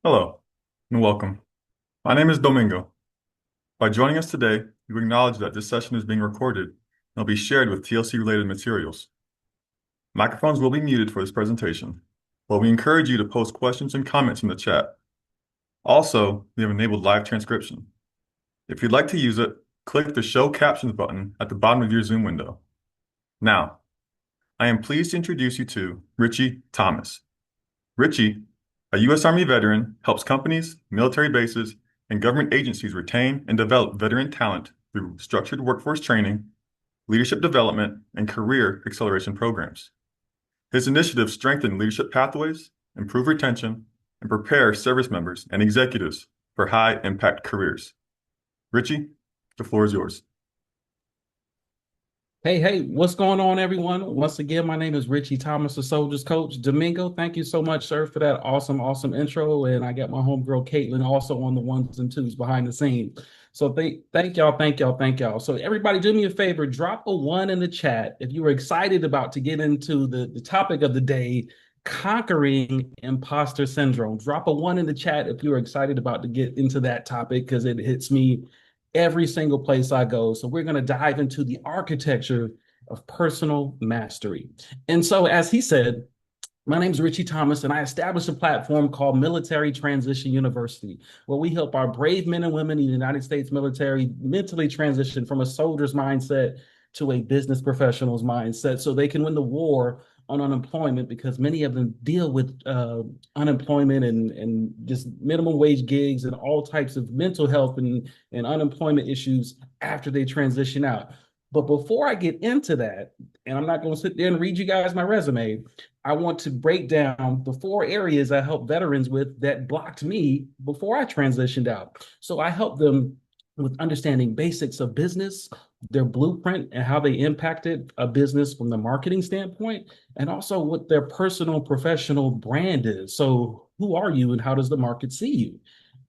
Hello and welcome. My name is Domingo. By joining us today, you acknowledge that this session is being recorded and will be shared with TLC-related materials. Microphones will be muted for this presentation, but we encourage you to post questions and comments in the chat. Also, we have enabled live transcription. If you'd like to use it, click the Show Captions button at the bottom of your Zoom window. Now, I am pleased to introduce you to Ritchie Thomas. Ritchie, a U.S. Army veteran, helps companies, military bases, and government agencies retain and develop veteran talent through structured workforce training, leadership development, and career acceleration programs. His initiatives strengthen leadership pathways, improve retention, and prepare service members and executives for high-impact careers. Ritchie, the floor is yours. Hey, what's going on, everyone? Once again, my name is Ritchie Thomas, the Soldiers Coach. Domingo, thank you so much, sir, for that awesome intro. And I got my homegirl, Caitlin, also on the ones and twos behind the scenes. So thank y'all. So everybody do me a favor, drop a one in the chat if you were excited about to get into the topic of the day, conquering imposter syndrome. Drop a one in the chat if you're excited about to get into that topic because it hits me every single place I go. So we're going to dive into the architecture of personal mastery. And so, as he said, my name is Ritchie Thomas, and I established a platform called Military Transition University, where we help our brave men and women in the United States military mentally transition from a soldier's mindset to a business professional's mindset so they can win the war on unemployment, because many of them deal with unemployment and just minimum wage gigs and all types of mental health and unemployment issues after they transition out. But before I get into that, and I'm not going to sit there and read you guys my resume, I want to break down the four areas I help veterans with that blocked me before I transitioned out. So I help them with understanding basics of business, their blueprint, and how they impacted a business from the marketing standpoint, and also what their personal professional brand is. So who are you and how does the market see you?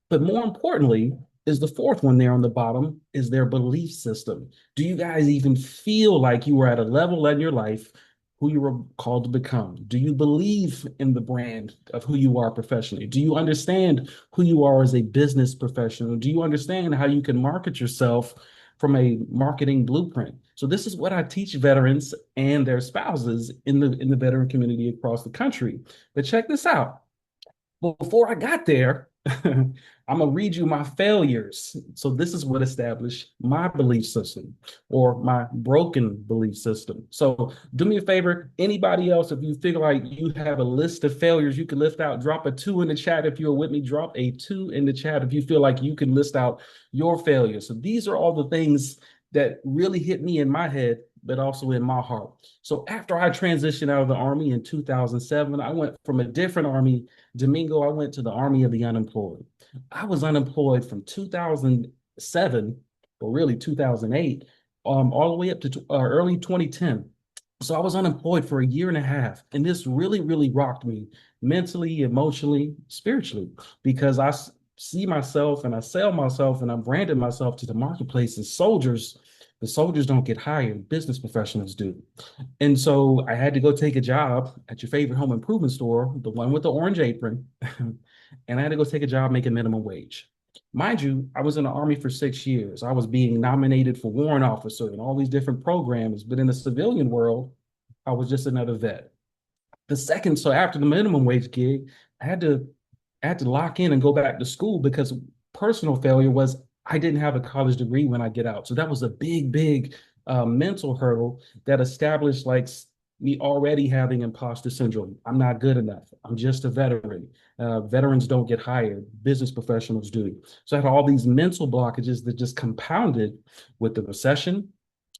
But more importantly, is the fourth one there on the bottom is their belief system. Do you guys even feel like you were at a level in your life who you were called to become? Do you believe in the brand of who you are professionally? Do you understand who you are as a business professional? Do you understand how you can market yourself from a marketing blueprint? So this is what I teach veterans and their spouses in the veteran community across the country. But check this out. Before I got there, I'm gonna read you my failures. So this is what established my belief system or my broken belief system. So do me a favor, anybody else, if you feel like you have a list of failures you can list out, drop a two in the chat. If you're with me, drop a two in the chat if you feel like you can list out your failures. So these are all the things that really hit me in my head, but also in my heart. So after I transitioned out of the Army in 2007, I went from a different Army. Domingo, I went to the Army of the Unemployed. I was unemployed from 2007, or really 2008, all the way up to early 2010. So I was unemployed for a year and a half. And this really rocked me mentally, emotionally, spiritually, because see myself and I sell myself and I branded myself to the marketplace as soldiers. The soldiers don't get hired, business professionals do. And so I had to go take a job at your favorite home improvement store, the one with the orange apron. And I had to go take a job making minimum wage. Mind you, I was in the Army for 6 years. I was being nominated for warrant officer and all these different programs. But in the civilian world, I was just another vet. So after the minimum wage gig, I had to I had to lock in and go back to school because personal failure was I didn't have a college degree when I get out. So that was a big mental hurdle that established like me already having imposter syndrome. I'm not good enough. I'm just a veteran. Veterans don't get hired. Business professionals do. So I had all these mental blockages that just compounded with the recession,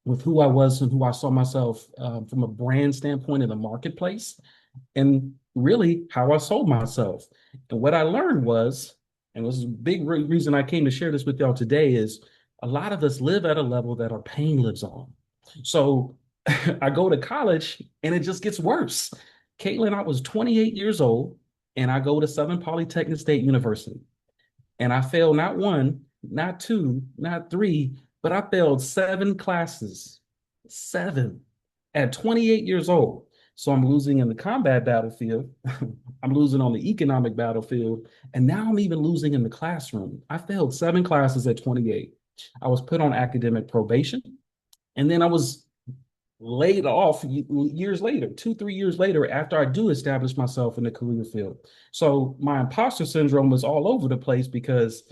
with who I was and who I saw myself from a brand standpoint in the marketplace, and really how I sold myself. And what I learned was, and this is a big reason I came to share this with y'all today, is a lot of us live at a level that our pain lives on. So I go to college and it just gets worse. Caitlin, I was 28 years old and I go to Southern Polytechnic State University and I failed not one, not two, not three, but I failed seven classes, seven at 28 years old. So I'm losing in the combat battlefield. I'm losing on the economic battlefield. And now I'm even losing in the classroom. I failed 7 classes at 28. I was put on academic probation. And then I was laid off years later, 2, 3 years later, after I do establish myself in the career field. So my imposter syndrome was all over the place because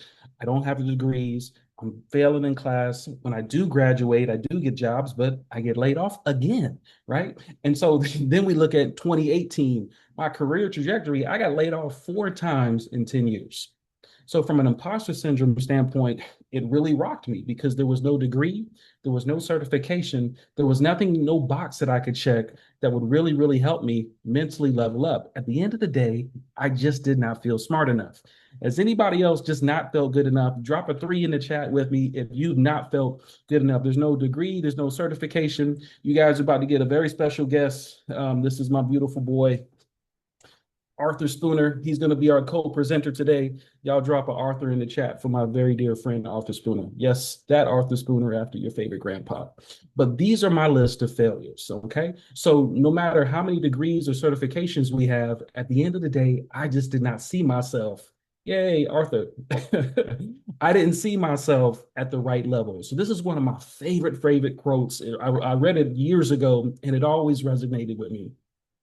I don't have the degrees. I'm failing in class. When I do graduate, I do get jobs, but I get laid off again, right? And so then we look at 2018, my career trajectory, I got laid off 4 times in 10 years. So from an imposter syndrome standpoint, it really rocked me because there was no degree, there was no certification, there was nothing, no box that I could check that would really, really help me mentally level up. At the end of the day, I just did not feel smart enough. Has anybody else just not felt good enough? Drop a 3 in the chat with me if you've not felt good enough. There's no degree, there's no certification. You guys are about to get a very special guest. This is my beautiful boy, Arthur Spooner. He's going to be our co-presenter today. Y'all drop an Arthur in the chat for my very dear friend, Arthur Spooner. Yes, that Arthur Spooner after your favorite grandpa. But these are my list of failures, okay? So no matter how many degrees or certifications we have, at the end of the day, I just did not see myself. Yay, Arthur. I didn't see myself at the right level. So this is one of my favorite quotes. I read it years ago, and it always resonated with me.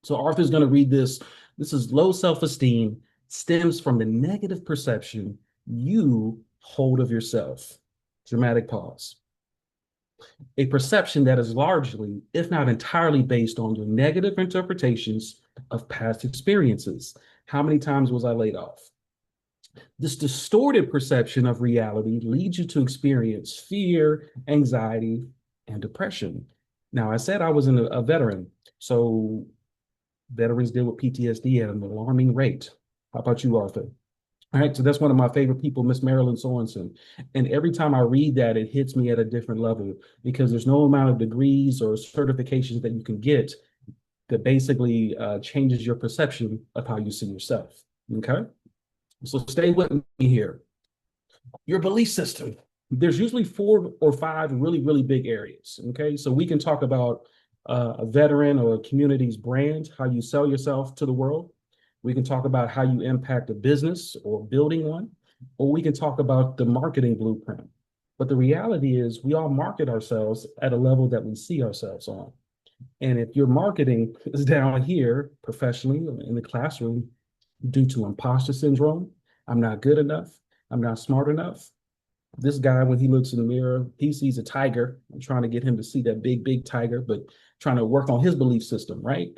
So Arthur's going to read this. This is low self-esteem stems from the negative perception you hold of yourself. Dramatic pause. A perception that is largely, if not entirely, based on your negative interpretations of past experiences. How many times was I laid off? This distorted perception of reality leads you to experience fear, anxiety, and depression. Now, I said I was a veteran, so veterans deal with PTSD at an alarming rate. How about you, Arthur? All right, so that's one of my favorite people, Miss Marilyn Sorensen. And every time I read that, it hits me at a different level because there's no amount of degrees or certifications that you can get that basically changes your perception of how you see yourself. Okay, so stay with me here. Your belief system. There's usually 4 or 5 really, really big areas. Okay, so we can talk about a veteran or a community's brand, how you sell yourself to the world. We can talk about how you impact a business or building one, or we can talk about the marketing blueprint. But the reality is, we all market ourselves at a level that we see ourselves on. And if your marketing is down here professionally in the classroom due to imposter syndrome, I'm not good enough, I'm not smart enough, this guy, when he looks in the mirror, he sees a tiger. I'm trying to get him to see that big, big tiger, but trying to work on his belief system, right?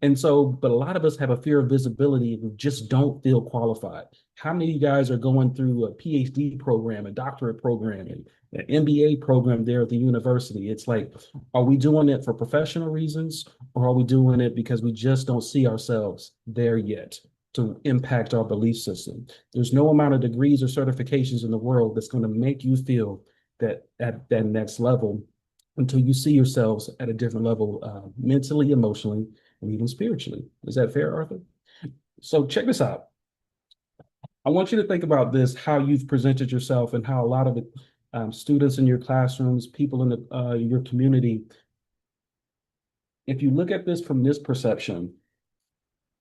And so, but a lot of us have a fear of visibility and just don't feel qualified. How many of you guys are going through a PhD program, a doctorate program, an MBA program there at the university? It's like, are we doing it for professional reasons, or are we doing it because we just don't see ourselves there yet to impact our belief system? There's no amount of degrees or certifications in the world that's going to make you feel that at that next level until you see yourselves at a different level, mentally, emotionally, and even spiritually. Is that fair, Arthur? So check this out. I want you to think about this, how you've presented yourself and how a lot of the students in your classrooms, people in your community, if you look at this from this perception,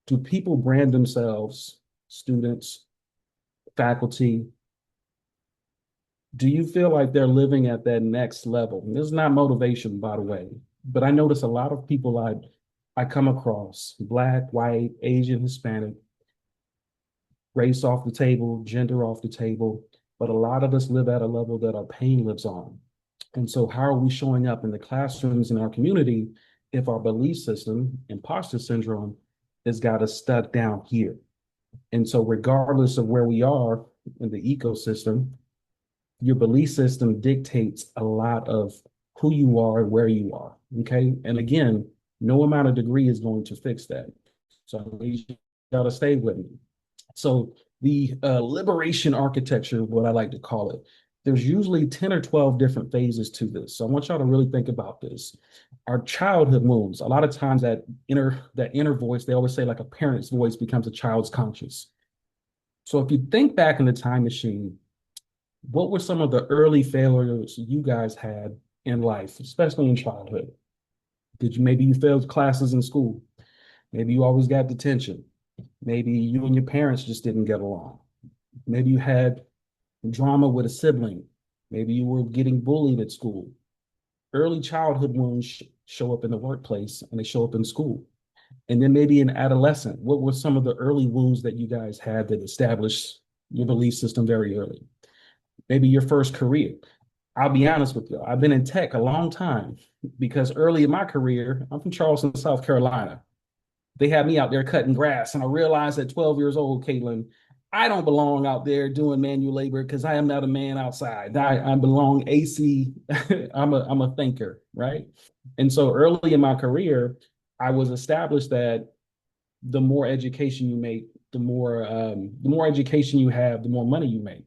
do people brand themselves, students, faculty, do you feel like they're living at that next level? And this is not motivation, by the way, but I notice a lot of people I come across, Black, white, Asian, Hispanic, race off the table, gender off the table, but a lot of us live at a level that our pain lives on. And so how are we showing up in the classrooms in our community if our belief system, imposter syndrome, has got us stuck down here? And so regardless of where we are in the ecosystem, your belief system dictates a lot of who you are and where you are. Okay. And again, no amount of degree is going to fix that. So I need y'all to stay with me. So the liberation architecture, what I like to call it, there's usually 10 or 12 different phases to this. So I want y'all to really think about this. Our childhood wounds, a lot of times that inner voice, they always say like a parent's voice becomes a child's conscience. So if you think back in the time machine, what were some of the early failures you guys had in life, especially in childhood? Maybe you failed classes in school? Maybe you always got detention. Maybe you and your parents just didn't get along. Maybe you had drama with a sibling. Maybe you were getting bullied at school. Early childhood wounds show up in the workplace and they show up in school. And then maybe in adolescent, what were some of the early wounds that you guys had that established your belief system very early? Maybe your first career. I'll be honest with you. I've been in tech a long time because early in my career, I'm from Charleston, South Carolina. They had me out there cutting grass, and I realized at 12 years old, Caitlin, I don't belong out there doing manual labor because I am not a man outside. I belong AC. I'm a thinker, right? And so early in my career, I was established that the more education you make, the more education you have, the more money you make.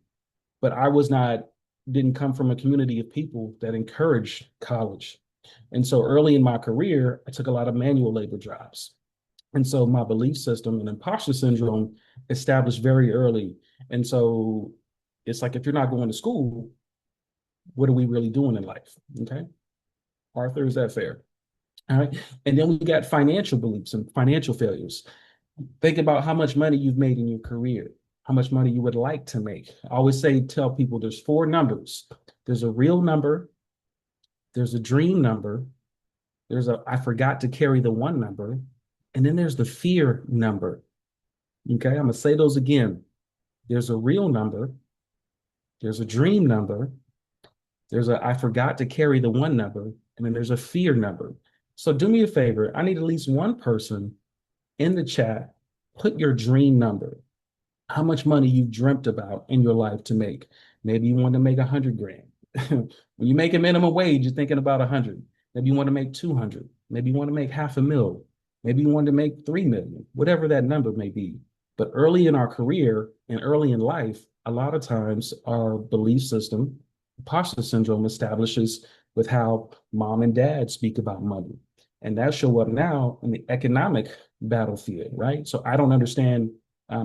But I was not didn't come from a community of people that encouraged college. And so early in my career, I took a lot of manual labor jobs. And so my belief system and imposter syndrome established very early. And so it's like if you're not going to school, what are we really doing in life? Okay. Arthur, is that fair? All right. And then we got financial beliefs and financial failures. Think about how much money you've made in your career, how much money you would like to make. I always tell people there's four numbers. There's a real number, there's a dream number, there's a I forgot to carry the one number, and then there's the fear number. Okay, I'm gonna say those again. There's a real number, there's a dream number, there's a I forgot to carry the one number, and then there's a fear number. So do me a favor. I need at least one person in the chat, put your dream number, how much money you dreamt about in your life to make. Maybe you want to make 100 grand. When you make a minimum wage, you're thinking about 100. Maybe you want to make 200. Maybe you want to make half a mil. Maybe you want to make 3 million, whatever that number may be. But early in our career and early in life, a lot of times our belief system, imposter syndrome, establishes with how mom and dad speak about money. And that show up now in the economic battlefield, right? So I don't understand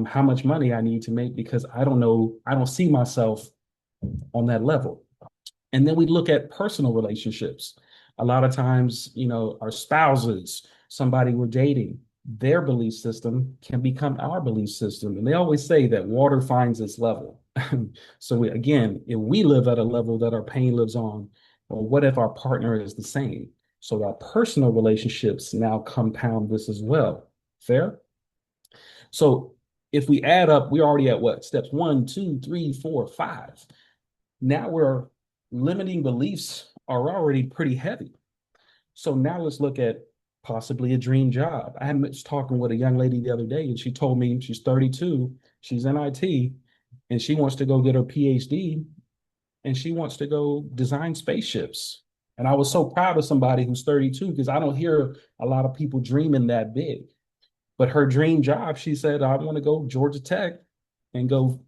how much money I need to make because I don't know, I don't see myself on that level. And then we look at personal relationships. A lot of times, our spouses, somebody we're dating, their belief system can become our belief system. And they always say that water finds its level. So again, if we live at a level that our pain lives on, well, what if our partner is the same? So our personal relationships now compound this as well. Fair? So if we add up, we're already at what? Steps one, two, three, four, five. Now we're limiting beliefs are already pretty heavy. So now let's look at possibly a dream job. I was talking with a young lady the other day, and she told me she's 32, she's in IT, and she wants to go get her PhD, and she wants to go design spaceships. And I was so proud of somebody who's 32 because I don't hear a lot of people dreaming that big. But her dream job, she said, I want to go Georgia Tech and go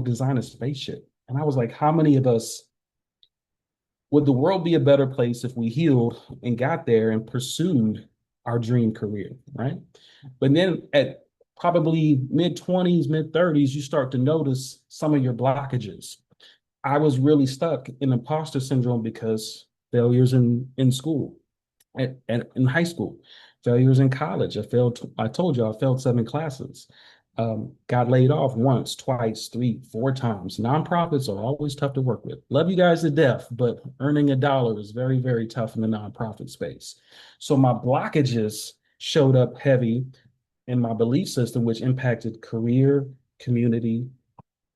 design a spaceship. And I was like, how many of us would the world be a better place if we healed and got there and pursued our dream career, right? But then at probably mid 20s, mid 30s, you start to notice some of your blockages. I was really stuck in imposter syndrome because failures in school and in high school, failures in college. I told you I failed 7 classes. Got laid off once, twice, three, 4 times. Nonprofits are always tough to work with. Love you guys to death, but earning a dollar is very, very tough in the nonprofit space. So my blockages showed up heavy in my belief system, which impacted career, community,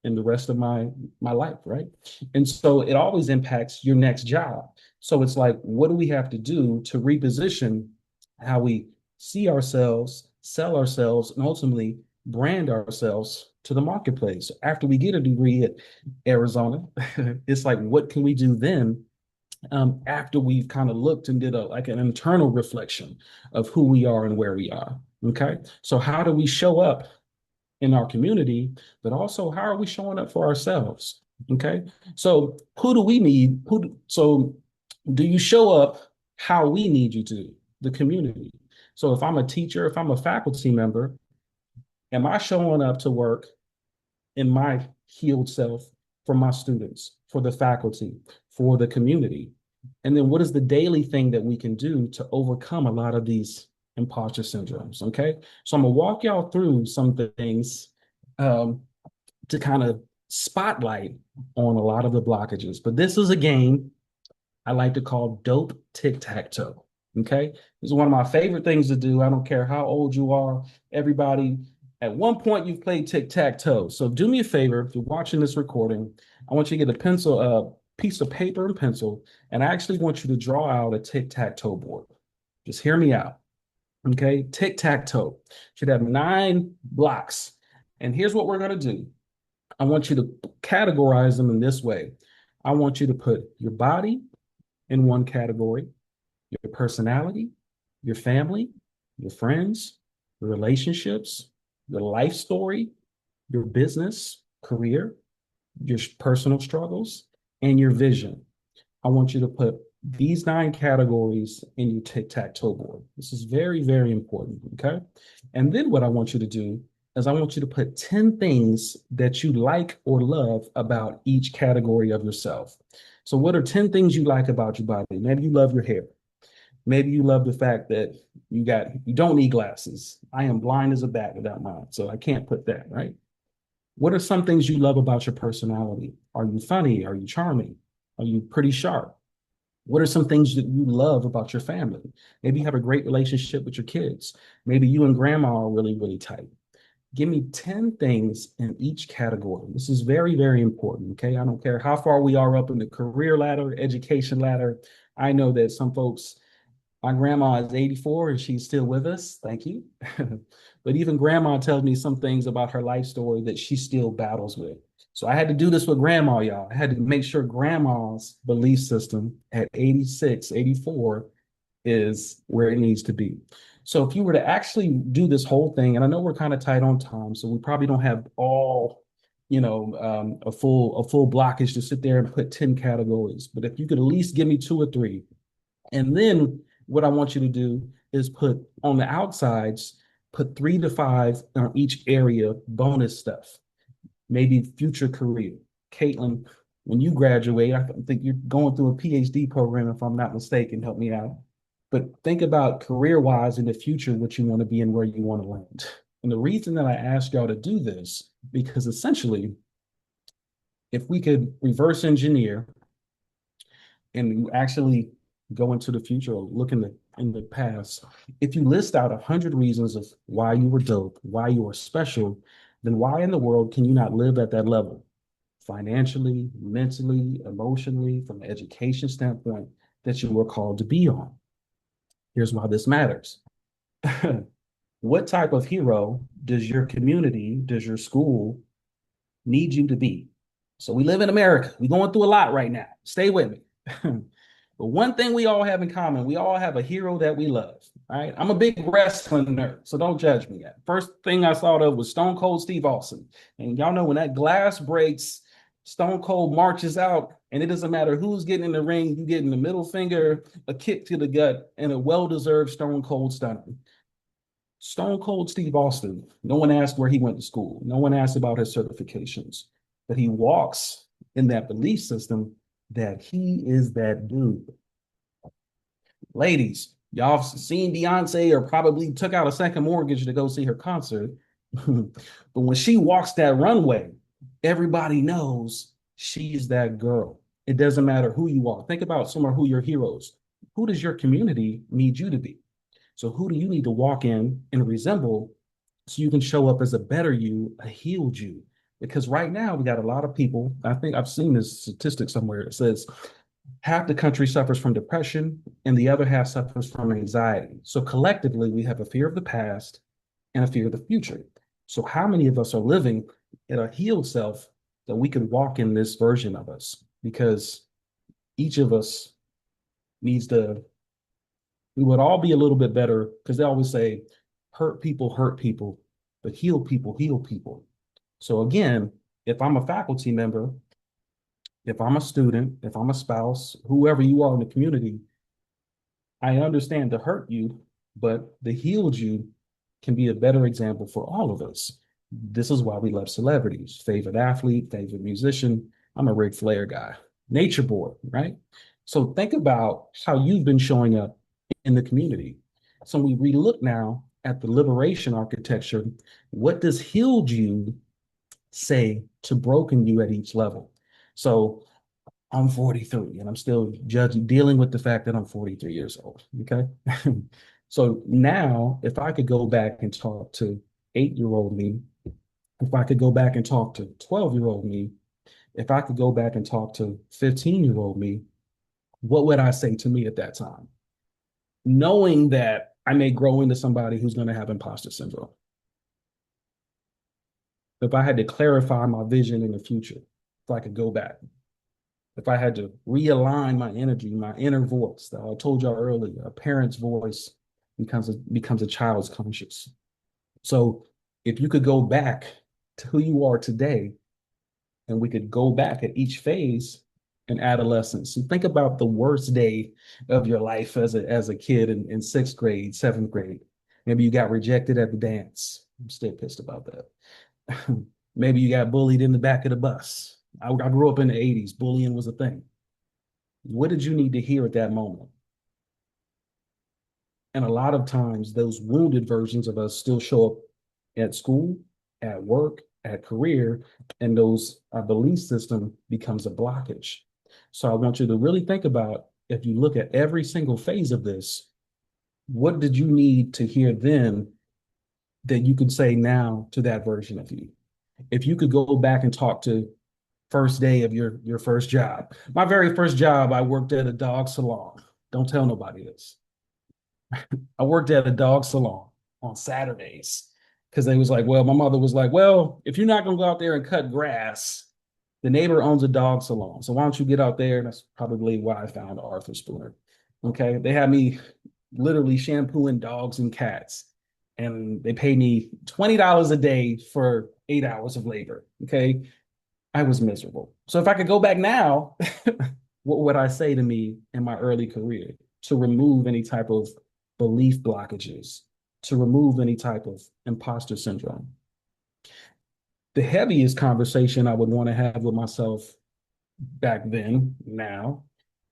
and the rest of my life, right? And so it always impacts your next job. So it's like, what do we have to do to reposition how we see ourselves, sell ourselves, and ultimately brand ourselves to the marketplace? After we get a degree at Arizona, it's like, what can we do then after we've kind of looked and did an internal reflection of who we are and where we are? Okay. So how do we show up in our community, but also how are we showing up for ourselves? Okay. So who do we need? So do you show up how we need you to, the community? So if I'm a teacher, if I'm a faculty member, am I showing up to work in my healed self for my students, for the faculty, for the community? And then what is the daily thing that we can do to overcome a lot of these imposter syndromes? Okay. So I'm gonna walk y'all through some things um, to kind of spotlight on a lot of the blockages. But this is a game I like to call dope tic-tac-toe. Okay. This is one of my favorite things to do. I don't care how old you are, everybody. At one point, you've played tic-tac-toe. So do me a favor, if you're watching this recording, I want you to get a pencil, a piece of paper and pencil, and I actually want you to draw out a tic-tac-toe board. Just hear me out. Okay. Tic-tac-toe should have 9 blocks. And here's what we're going to do. I want you to categorize them in this way. I want you to put your body in one category, your personality, your family, your friends, your relationships, your life story, your business, career, your personal struggles, and your vision. I want you to put these 9 categories in your tic-tac-toe board. This is very, very important, okay? And then what I want you to do is I want you to put 10 things that you like or love about each category of yourself. So what are 10 things you like about your body? Maybe you love your hair. Maybe you love the fact that you don't need glasses. I am blind as a bat without mine, so I can't put that, right? What are some things you love about your personality? Are you funny? Are you charming? Are you pretty sharp? What are some things that you love about your family? Maybe you have a great relationship with your kids. Maybe you and grandma are really, really tight. Give me 10 things in each category. This is very, very important. Okay. I don't care how far we are up in the career ladder, education ladder. I know that some folks, my grandma is 84 and she's still with us. Thank you. But even grandma tells me some things about her life story that she still battles with. So I had to do this with grandma, y'all. I had to make sure grandma's belief system at 86, 84 is where it needs to be. So if you were to actually do this whole thing, and I know we're kind of tight on time, so we probably don't have all, a full blockage to sit there and put 10 categories. But if you could at least give me 2 or 3, and then what I want you to do is put on the outsides, put 3 to 5 on each area bonus stuff, maybe future career. Caitlin, when you graduate, I think you're going through a PhD program, if I'm not mistaken, help me out. But think about career wise in the future, what you want to be and where you want to land. And the reason that I asked y'all to do this, because essentially, if we could reverse engineer and actually go into the future or look in the past, if you list out 100 reasons of why you were dope, why you were special, then why in the world can you not live at that level? Financially, mentally, emotionally, from an education standpoint, that you were called to be on. Here's why this matters. What type of hero does your community, does your school need you to be? So we live in America. We're going through a lot right now. Stay with me. But one thing we all have in common, we all have a hero that we love. Right? I'm a big wrestling nerd, so don't judge me yet. First thing I thought of was Stone Cold Steve Austin. And y'all know when that glass breaks, Stone Cold marches out, and it doesn't matter who's getting in the ring, you getting the middle finger, a kick to the gut, and a well-deserved Stone Cold stunner. Stone Cold Steve Austin, no one asked where he went to school. No one asked about his certifications. But he walks in that belief system that he is that dude. Ladies, y'all seen Beyonce or probably took out a second mortgage to go see her concert. But when she walks that runway, everybody knows she's that girl. It doesn't matter who you are. Think about some of who your heroes. Who does your community need you to be? So who do you need to walk in and resemble so you can show up as a better you, a healed you? Because right now we got a lot of people. I think I've seen this statistic somewhere. It says half the country suffers from depression and the other half suffers from anxiety. So collectively, we have a fear of the past and a fear of the future. So how many of us are living in a healed self that we can walk in this version of us? Because each of us needs to, we would all be a little bit better because they always say, hurt people, but heal people, heal people. So again, if I'm a faculty member, if I'm a student, if I'm a spouse, whoever you are in the community, I understand to hurt you, but the healed you can be a better example for all of us. This is why we love celebrities. Favorite athlete, favorite musician. I'm a Ric Flair guy. Nature boy, right? So think about how you've been showing up in the community. So we relook now at the liberation architecture. What does healed you say to broken you at each level? So I'm 43 and I'm still dealing with the fact that I'm 43 years old. Okay. So now, if I could go back and talk to 8-year-old me, if I could go back and talk to 12-year-old me, if I could go back and talk to 15-year-old me, what would I say to me at that time? Knowing that I may grow into somebody who's going to have imposter syndrome. If I had to clarify my vision in the future, if I could go back, if I had to realign my energy, my inner voice that I told y'all earlier, a parent's voice becomes a child's conscious. So if you could go back to who you are today, and we could go back at each phase in adolescence and think about the worst day of your life as a kid in sixth grade, seventh grade. Maybe you got rejected at the dance. I'm still pissed about that. Maybe you got bullied in the back of the bus. I grew up in the 80s. Bullying was a thing. What did you need to hear at that moment? And a lot of times, those wounded versions of us still show up at school, at work, at career, and those our belief system becomes a blockage. So I want you to really think about if you look at every single phase of this, what did you need to hear then that you could say now to that version of you? If you could go back and talk to first day of your first job. My very first job, I worked at a dog salon. Don't tell nobody this. I worked at a dog salon on Saturdays because they was like, well, my mother was like, well, if you're not gonna go out there and cut grass, the neighbor owns a dog salon. So why don't you get out there? And that's probably why I found Arthur Spooner. Okay. They had me literally shampooing dogs and cats. And they paid me $20 a day for 8 hours of labor. Okay. I was miserable. So if I could go back now, what would I say to me in my early career to remove any type of belief blockages, to remove any type of imposter syndrome? The heaviest conversation I would want to have with myself back then, now,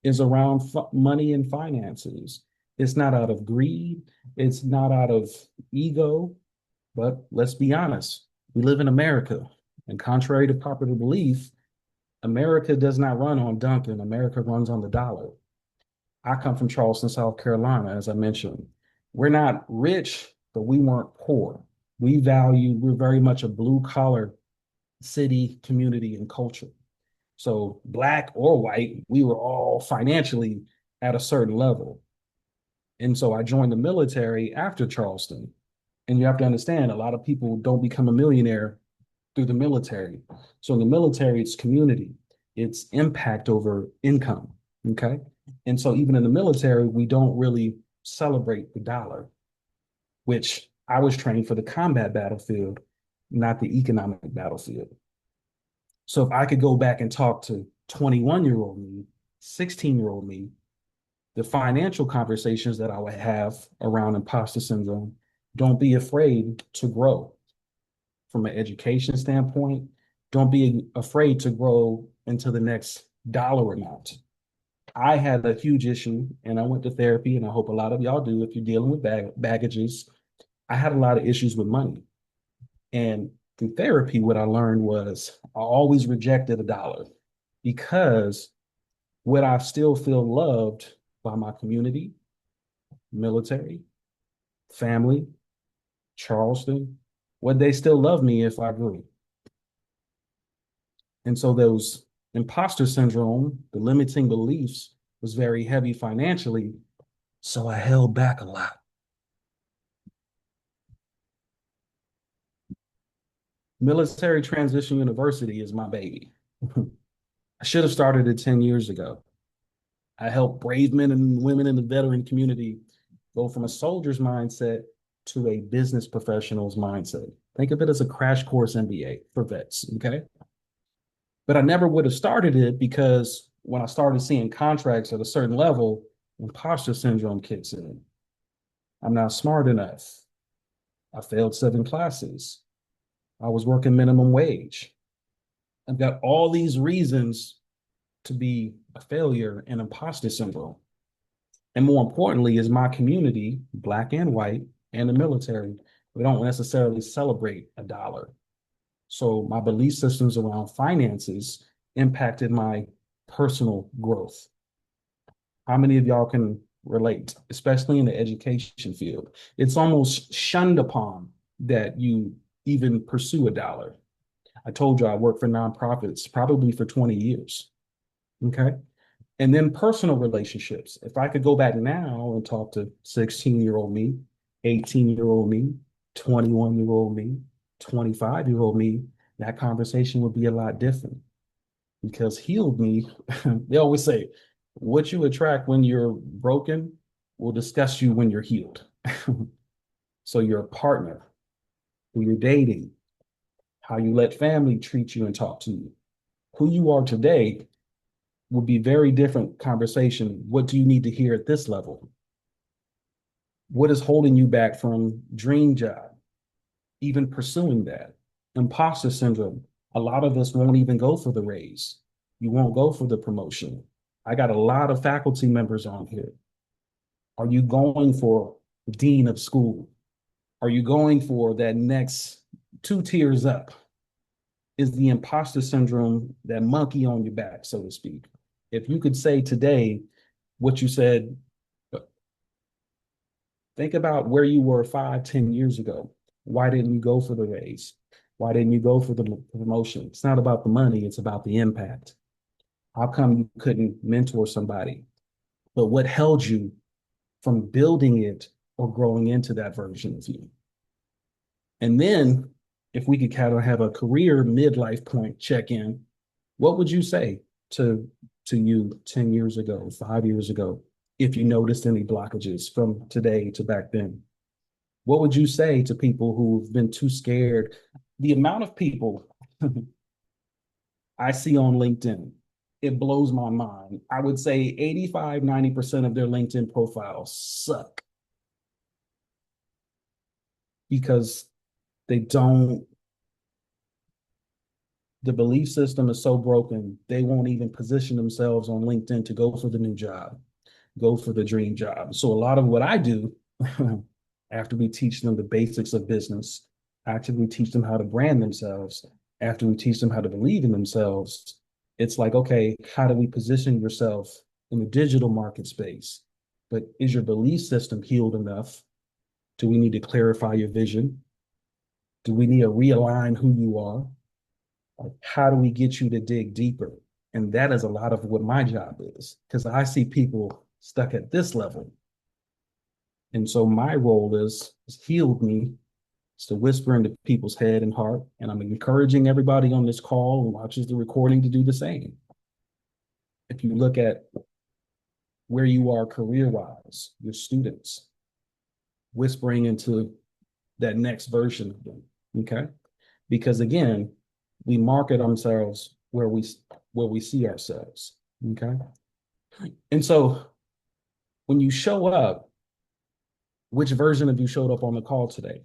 is around money and finances. It's not out of greed, it's not out of ego, but let's be honest, we live in America. And contrary to popular belief, America does not run on Duncan. America runs on the dollar. I come from Charleston, South Carolina, as I mentioned. We're not rich, but we weren't poor. We're very much a blue collar city, community, and culture. So, black or white, we were all financially at a certain level. And so I joined the military after Charleston. And you have to understand, a lot of people don't become a millionaire through the military. So in the military, it's community, it's impact over income. Okay. And so even in the military, we don't really celebrate the dollar, which I was trained for the combat battlefield, not the economic battlefield. So if I could go back and talk to 21-year-old me, 16-year-old me, the financial conversations that I would have around imposter syndrome, don't be afraid to grow from an education standpoint. Don't be afraid to grow into the next dollar amount. I had a huge issue and I went to therapy, and I hope a lot of y'all do if you're dealing with baggages. I had a lot of issues with money. And through therapy, what I learned was I always rejected a dollar because would I still feel loved by my community, military, family, Charleston? Would they still love me if I grew? And so those imposter syndrome, the limiting beliefs was very heavy financially. So I held back a lot. Military Transition University is my baby. I should have started it 10 years ago. I help brave men and women in the veteran community go from a soldier's mindset to a business professional's mindset. Think of it as a crash course MBA for vets, okay? But I never would have started it because when I started seeing contracts at a certain level, imposter syndrome kicks in. I'm not smart enough. I failed 7 classes. I was working minimum wage. I've got all these reasons to be failure, and imposter syndrome. And more importantly, is my community, Black and white, and the military, we don't necessarily celebrate a dollar. So my belief systems around finances impacted my personal growth. How many of y'all can relate, especially in the education field? It's almost shunned upon that you even pursue a dollar. I told you I worked for nonprofits probably for 20 years. Okay. And then personal relationships. If I could go back now and talk to 16-year-old me, 18-year-old me, 21-year-old me, 25-year-old me, that conversation would be a lot different because healed me, they always say, what you attract when you're broken will disgust you when you're healed. So your partner, who you're dating, how you let family treat you and talk to you, who you are today will be very different conversation. What do you need to hear at this level? What is holding you back from dream job, even pursuing that? Imposter syndrome. A lot of us won't even go for the raise. You won't go for the promotion. I got a lot of faculty members on here. Are you going for dean of school? Are you going for that next two tiers up? Is the imposter syndrome that monkey on your back, so to speak? If you could say today what you said, think about where you were 5, 10 years ago. Why didn't you go for the raise? Why didn't you go for the promotion? It's not about the money, it's about the impact. How come you couldn't mentor somebody? But what held you from building it or growing into that version of you? And then if we could kind of have a career midlife point check in, what would you say to you 10 years ago, 5 years ago, if you noticed any blockages from today to back then? What would you say to people who've been too scared? The amount of people I see on LinkedIn, it blows my mind. I would say 85, 90% of their LinkedIn profiles suck because they don't, the belief system is so broken, they won't even position themselves on LinkedIn to go for the new job, go for the dream job. So a lot of what I do after we teach them the basics of business, after we teach them how to brand themselves, after we teach them how to believe in themselves, it's like, okay, how do we position yourself in the digital market space? But is your belief system healed enough? Do we need to clarify your vision? Do we need to realign who you are? Like, how do we get you to dig deeper? And that is a lot of what my job is, because I see people stuck at this level. And so my role is healed me, is to whisper into people's head and heart. And I'm encouraging everybody on this call and watches the recording to do the same. If you look at where you are career-wise, your students, whispering into that next version of them. Okay. Because again, we market ourselves where we see ourselves. Okay. And so when you show up, which version of you showed up on the call today?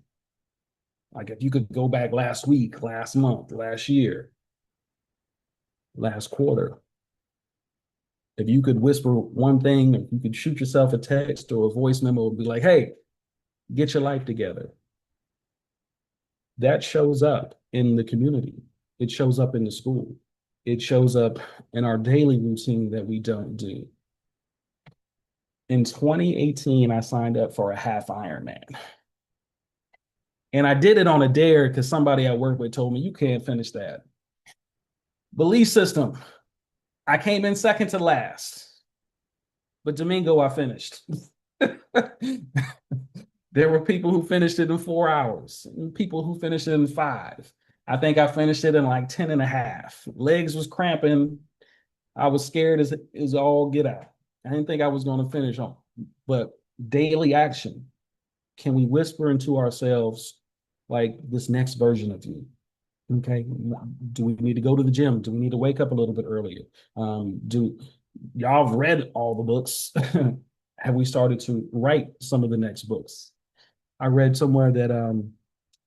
Like if you could go back last week, last month, last year, last quarter, if you could whisper one thing, if you could shoot yourself a text or a voice memo, be like, hey, get your life together. That shows up in the community. It shows up in the school. It shows up in our daily routine that we don't do. In 2018, I signed up for a half Ironman. And I did it on a dare because somebody I work with told me, you can't finish that. Belief system. I came in second to last, but Domingo, I finished. There were people who finished it in 4 hours, and people who finished it in 5. I think I finished it in like 10 and a half. Legs was cramping. I was scared as all get out. I didn't think I was going to finish on, but daily action. Can we whisper into ourselves like this next version of you? Okay. Do we need to go to the gym? Do we need to wake up a little bit earlier? Do y'all have read all the books? Have we started to write some of the next books? I read somewhere that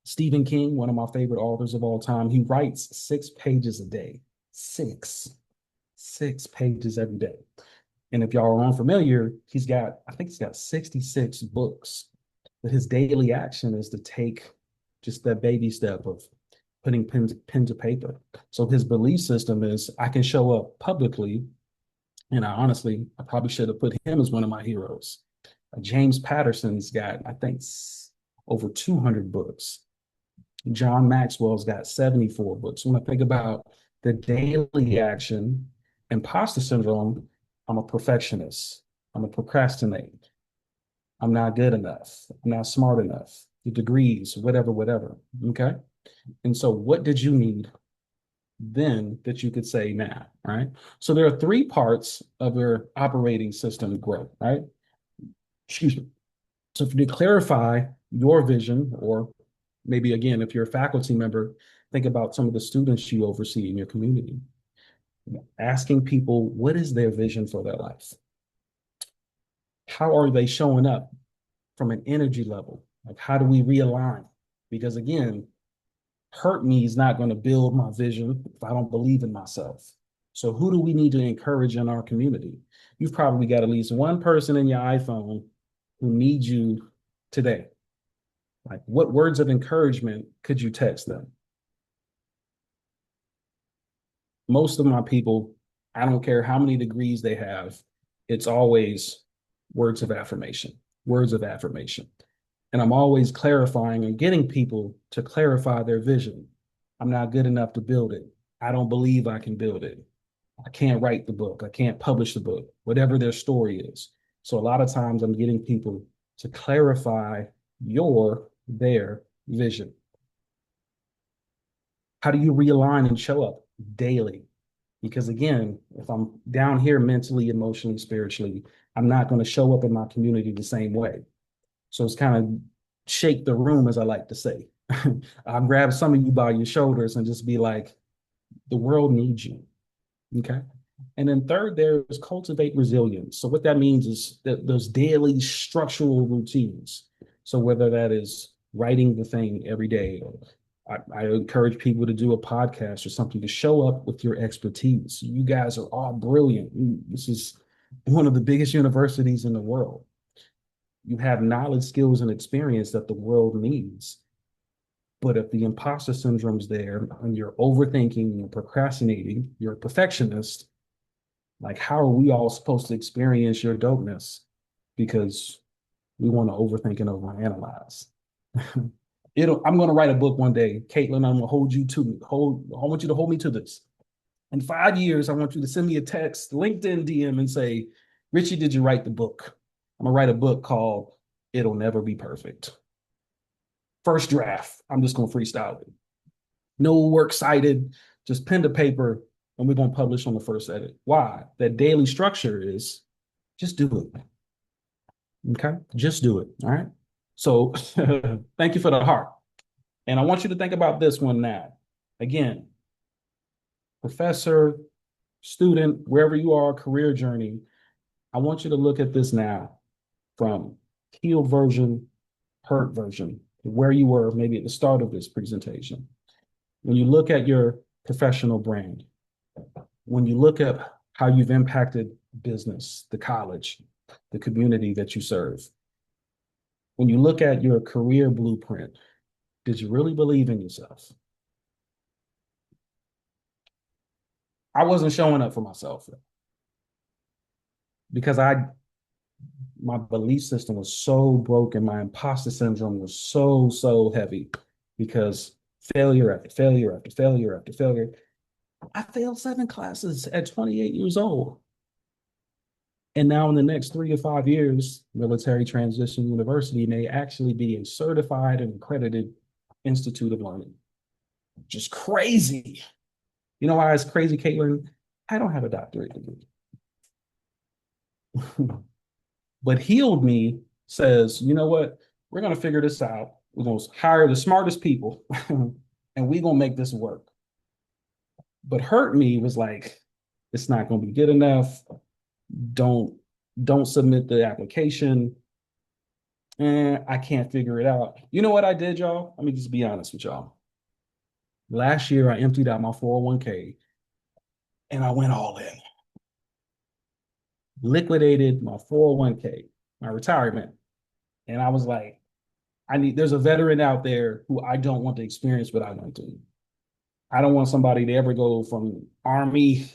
Stephen King, one of my favorite authors of all time, he writes 6 pages a day. 6. 6 pages every day. And if y'all are unfamiliar, I think he's got 66 books. But his daily action is to take just that baby step of putting pen to paper. So his belief system is I can show up publicly. And I probably should have put him as one of my heroes. James Patterson's got, I think, over 200 books. John Maxwell's got 74 books. When I think about the daily action, imposter syndrome, I'm a perfectionist. I'm a procrastinator. I'm not good enough. I'm not smart enough. The degrees, whatever, whatever. Okay. And so, what did you need then that you could say now? Right. So, there are three parts of your operating system growth, right? Excuse me. So, if you clarify your vision, or maybe again, if you're a faculty member, think about some of the students you oversee in your community, asking people, what is their vision for their life? How are they showing up from an energy level? Like, how do we realign? Because again, hurt me is not going to build my vision if I don't believe in myself. So, who do we need to encourage in our community? You've probably got at least one person in your iPhone who needs you today. Like, what words of encouragement could you text them? Most of my people, I don't care how many degrees they have, it's always words of affirmation, words of affirmation. And I'm always clarifying and getting people to clarify their vision. I'm not good enough to build it. I don't believe I can build it. I can't write the book. I can't publish the book, whatever their story is. So a lot of times I'm getting people to clarify their vision. How do you realign and show up daily? Because again, if I'm down here mentally, emotionally, spiritually, I'm not going to show up in my community the same way. So it's kind of shake the room, as I like to say. I'll grab some of you by your shoulders and just be like, the world needs you. Okay. And then third, there is cultivate resilience. So what that means is that those daily structural routines. So whether that is writing the thing every day, or I encourage people to do a podcast or something to show up with your expertise. You guys are all brilliant. This is one of the biggest universities in the world. You have knowledge, skills, and experience that the world needs. But if the imposter syndrome's there and you're overthinking, you're procrastinating, you're a perfectionist, like how are we all supposed to experience your dopeness? Because we want to overthink and overanalyze. I'm going to write a book one day, Caitlin. I'm going to hold you to I want you to hold me to this. In 5 years, I want you to send me a text, LinkedIn DM, and say, Ritchie, did you write the book? I'm going to write a book called It'll Never Be Perfect. First draft, I'm just going to freestyle it. No works cited, just pen to paper, and we're going to publish on the first edit. Why? That daily structure is just do it. Okay? Just do it. All right? So thank you for the heart. And I want you to think about this one now. Again, professor, student, wherever you are, career journey, I want you to look at this now from healed version, hurt version, where you were maybe at the start of this presentation. When you look at your professional brand, when you look at how you've impacted business, the college, the community that you serve, when you look at your career blueprint, did you really believe in yourself? I wasn't showing up for myself because my belief system was so broken. My imposter syndrome was so heavy because failure after failure after failure after failure. I failed 7 classes at 28 years old. And now in the next 3 to 5 years, Military Transition University may actually be a certified and accredited institute of learning. Just crazy. You know why it's crazy, Caitlin? I don't have a doctorate degree. But Healed Me says, you know what? We're going to figure this out. We're going to hire the smartest people and we're going to make this work. But Hurt Me was like, it's not going to be good enough. Don't submit the application. And I can't figure it out. You know what I did, y'all? Let me just be honest with y'all. Last year, I emptied out my 401k and I went all in. liquidated my 401k, my retirement. And I was like, there's a veteran out there who I don't want to experience what I went through. I don't want somebody to ever go from Army,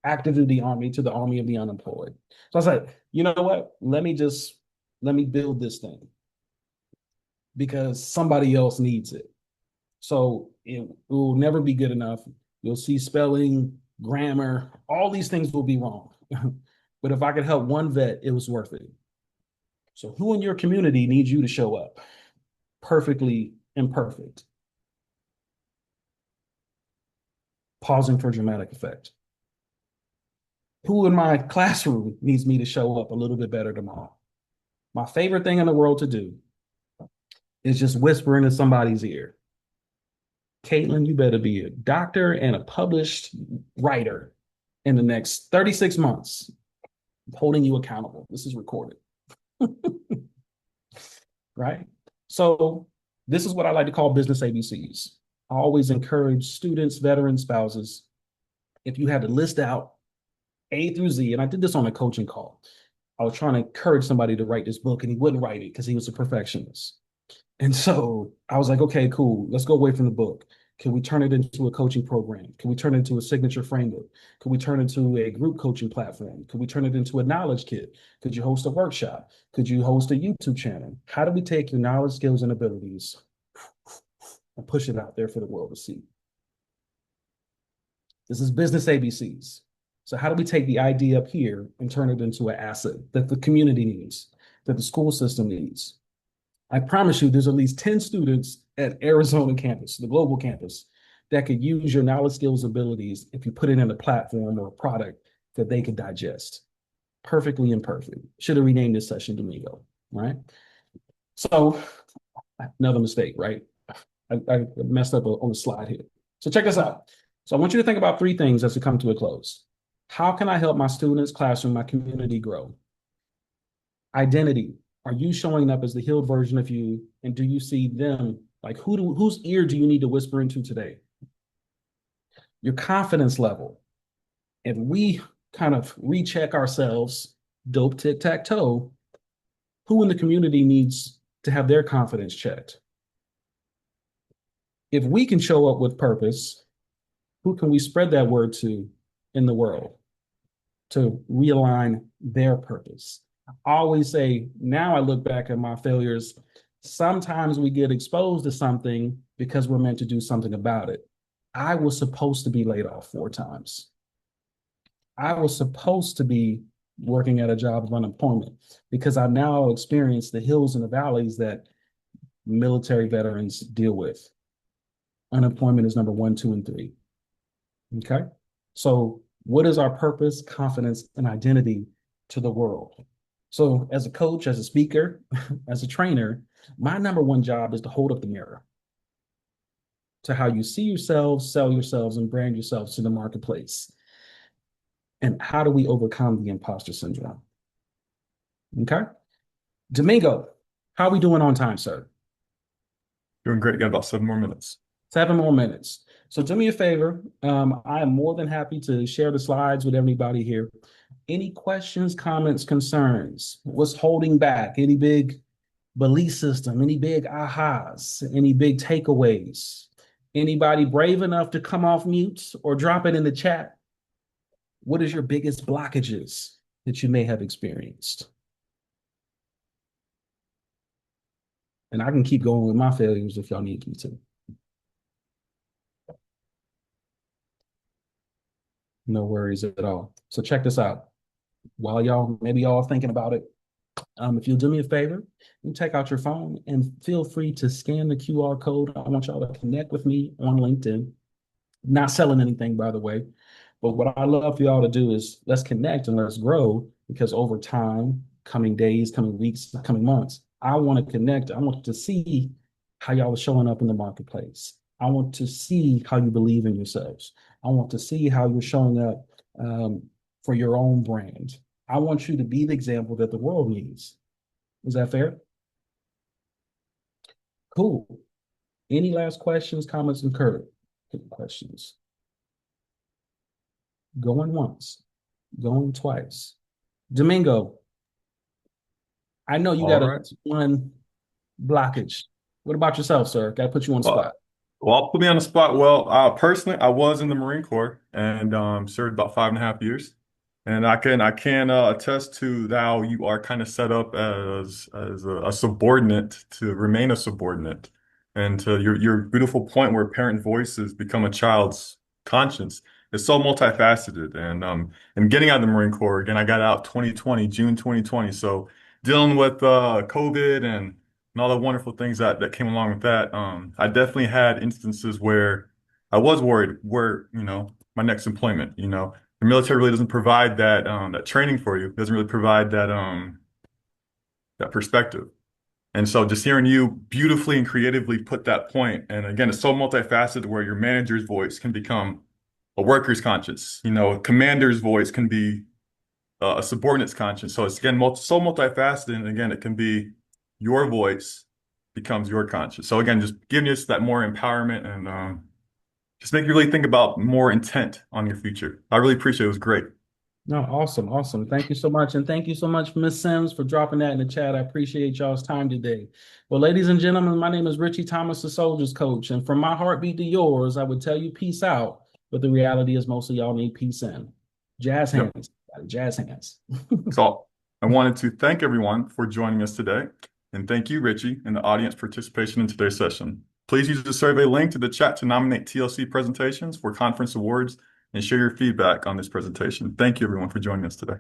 active duty Army to the Army of the unemployed. So I was like, you know what? Let me build this thing because somebody else needs it. So it will never be good enough. You'll see spelling, grammar, all these things will be wrong. But if I could help one vet, it was worth it. So who in your community needs you to show up? Perfectly imperfect. Pausing for dramatic effect. Who in my classroom needs me to show up a little bit better tomorrow? My favorite thing in the world to do is just whisper into somebody's ear. Caitlin, you better be a doctor and a published writer in the next 36 months. I'm holding you accountable. This is recorded. Right? So this is what I like to call business ABCs. I always encourage students, veterans, spouses, if you had to list out A through Z, and I did this on a coaching call. I was trying to encourage somebody to write this book and he wouldn't write it because he was a perfectionist. And so I was like, okay, cool. Let's go away from the book. Can we turn it into a coaching program? Can we turn it into a signature framework? Can we turn it into a group coaching platform? Could we turn it into a knowledge kit? Could you host a workshop? Could you host a YouTube channel? How do we take your knowledge, skills, and abilities and push it out there for the world to see? This is business ABCs. So how do we take the idea up here and turn it into an asset that the community needs, that the school system needs? I promise you, there's at least 10 students at Arizona campus, the global campus, that could use your knowledge, skills, abilities if you put it in a platform or a product that they could digest. Perfectly imperfect. Should have renamed this session Domingo, right? So another mistake, right? I messed up on the slide here. So check this out. So I want you to think about three things as we come to a close. How can I help my students, classroom, my community grow? Identity. Are you showing up as the healed version of you? And do you see them? Like whose ear do you need to whisper into today? Your confidence level. If we kind of recheck ourselves, dope tic-tac-toe, who in the community needs to have their confidence checked? If we can show up with purpose, who can we spread that word to in the world to realign their purpose? I always say, now I look back at my failures. Sometimes we get exposed to something because we're meant to do something about it. I was supposed to be laid off 4 times. I was supposed to be working at a job of unemployment because I now experience the hills and the valleys that military veterans deal with. Unemployment is number 1, 2, and 3. Okay. So, what is our purpose, confidence, and identity to the world? So, as a coach, as a speaker, as a trainer, my number one job is to hold up the mirror to how you see yourselves, sell yourselves, and brand yourselves to the marketplace. And how do we overcome the imposter syndrome? Okay. Domingo, how are we doing on time, sir? Doing great. Got about 7 more minutes. 7 more minutes. So do me a favor. I am more than happy to share the slides with everybody here. Any questions, comments, concerns? What's holding back? Any big belief system? Any big ahas? Any big takeaways? Anybody brave enough to come off mute or drop it in the chat? What is your biggest blockages that you may have experienced? And I can keep going with my failures if y'all need me to. No worries at all. So check this out. While y'all thinking about it, if you'll do me a favor, you take out your phone and feel free to scan the QR code. I want y'all to connect with me on LinkedIn. Not selling anything, by the way. But what I love for y'all to do is let's connect and let's grow because over time, coming days, coming weeks, coming months, I want to connect. I want to see how y'all are showing up in the marketplace. I want to see how you believe in yourselves. I want to see how you're showing up for your own brand. I want you to be the example that the world needs. Is that fair? Cool. Any last questions, comments, and questions? Going once, going twice. Domingo, I know you All got a right. one blockage. What about yourself, sir? Got to put you on the spot. Well, put me on the spot. Well, personally, I was in the Marine Corps and served about 5.5 years, and I can attest to how you are kind of set up as a subordinate to remain a subordinate, and to your beautiful point where parent voices become a child's conscience. It's so multifaceted, and getting out of the Marine Corps again, I got out 2020, June 2020, so dealing with COVID and all the wonderful things that came along with that. I definitely had instances where I was worried where, my next employment, the military really doesn't provide that training for you. It doesn't really provide that perspective. And so just hearing you beautifully and creatively put that point, and again, it's so multifaceted where your manager's voice can become a worker's conscience, a commander's voice can be a subordinate's conscience. So it's again so multifaceted, and again, it can be your voice becomes your conscience. So again, just giving us that more empowerment and just make you really think about more intent on your future. I really appreciate it. It was great. No, awesome, awesome. Thank you so much. And thank you so much, Miss Sims, for dropping that in the chat. I appreciate y'all's time today. Well, ladies and gentlemen, my name is Ritchie Thomas, the Soldiers Coach. And from my heartbeat to yours, I would tell you peace out. But the reality is most of y'all need peace in. Jazz Yep. hands. Jazz hands. So I wanted to thank everyone for joining us today. And thank you, Richie, and the audience participation in today's session. Please use the survey link to the chat to nominate TLC presentations for conference awards and share your feedback on this presentation. Thank you, everyone, for joining us today.